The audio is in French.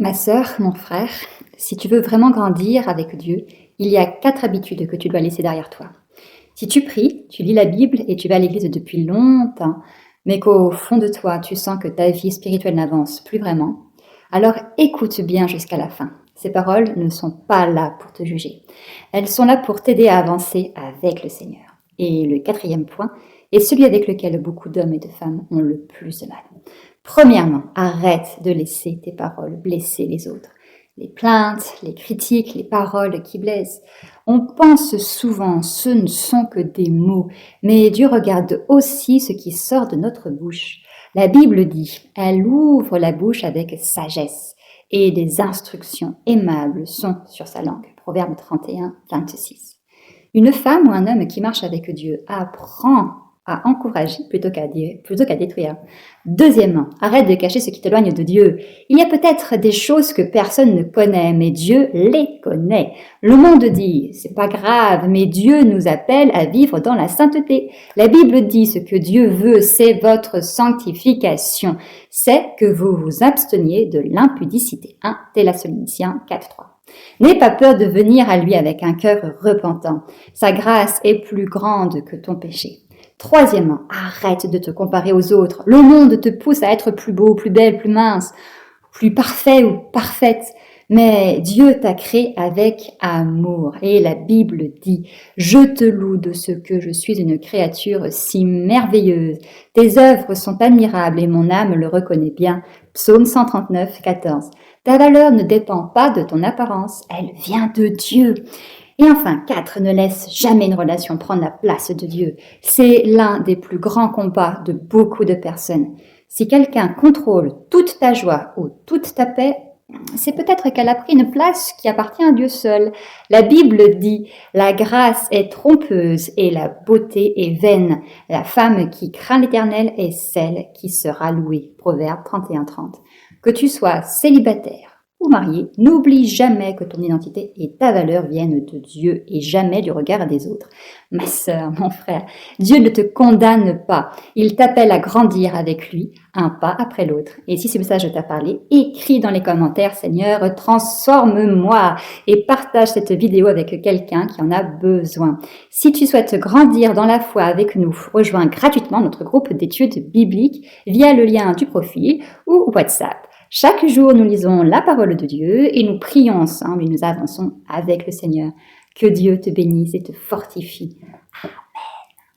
Ma sœur, mon frère, si tu veux vraiment grandir avec Dieu, il y a 4 habitudes que tu dois laisser derrière toi. Si tu pries, tu lis la Bible et tu vas à l'église depuis longtemps, mais qu'au fond de toi, tu sens que ta vie spirituelle n'avance plus vraiment, alors écoute bien jusqu'à la fin. Ces paroles ne sont pas là pour te juger. Elles sont là pour t'aider à avancer avec le Seigneur. Et le 4e point est celui avec lequel beaucoup d'hommes et de femmes ont le plus de mal. Premièrement, arrête de laisser tes paroles blesser les autres. Les plaintes, les critiques, les paroles qui blessent. On pense souvent, ce ne sont que des mots, mais Dieu regarde aussi ce qui sort de notre bouche. La Bible dit, elle ouvre la bouche avec sagesse et des instructions aimables sont sur sa langue. Proverbe 31, 26. Une femme ou un homme qui marche avec Dieu apprend à encourager plutôt qu'à détruire. Deuxièmement, arrête de cacher ce qui t'éloigne de Dieu. Il y a peut-être des choses que personne ne connaît, mais Dieu les connaît. Le monde dit, c'est pas grave, mais Dieu nous appelle à vivre dans la sainteté. La Bible dit ce que Dieu veut, c'est votre sanctification. C'est que vous vous absteniez de l'impudicité. 1 Thessaloniciens 4:3. N'aie pas peur de venir à lui avec un cœur repentant. Sa grâce est plus grande que ton péché. Troisièmement, arrête de te comparer aux autres. Le monde te pousse à être plus beau, plus belle, plus mince, plus parfait ou parfaite. Mais Dieu t'a créé avec amour. Et la Bible dit, je te loue de ce que je suis une créature si merveilleuse. Tes œuvres sont admirables et mon âme le reconnaît bien. Psaume 139, 14. Ta valeur ne dépend pas de ton apparence, elle vient de Dieu. Et enfin, 4, ne laisse jamais une relation prendre la place de Dieu. C'est l'un des plus grands combats de beaucoup de personnes. Si quelqu'un contrôle toute ta joie ou toute ta paix, c'est peut-être qu'elle a pris une place qui appartient à Dieu seul. La Bible dit, la grâce est trompeuse et la beauté est vaine. La femme qui craint l'Éternel est celle qui sera louée. Proverbe 31-30. Que tu sois célibataire ou marié, n'oublie jamais que ton identité et ta valeur viennent de Dieu et jamais du regard des autres. Ma sœur, mon frère, Dieu ne te condamne pas. Il t'appelle à grandir avec lui, un pas après l'autre. Et si ce message t'a parlé, écris dans les commentaires, Seigneur, transforme-moi et partage cette vidéo avec quelqu'un qui en a besoin. Si tu souhaites grandir dans la foi avec nous, rejoins gratuitement notre groupe d'études bibliques via le lien du profil ou WhatsApp. Chaque jour, nous lisons la parole de Dieu et nous prions ensemble et nous avançons avec le Seigneur. Que Dieu te bénisse et te fortifie.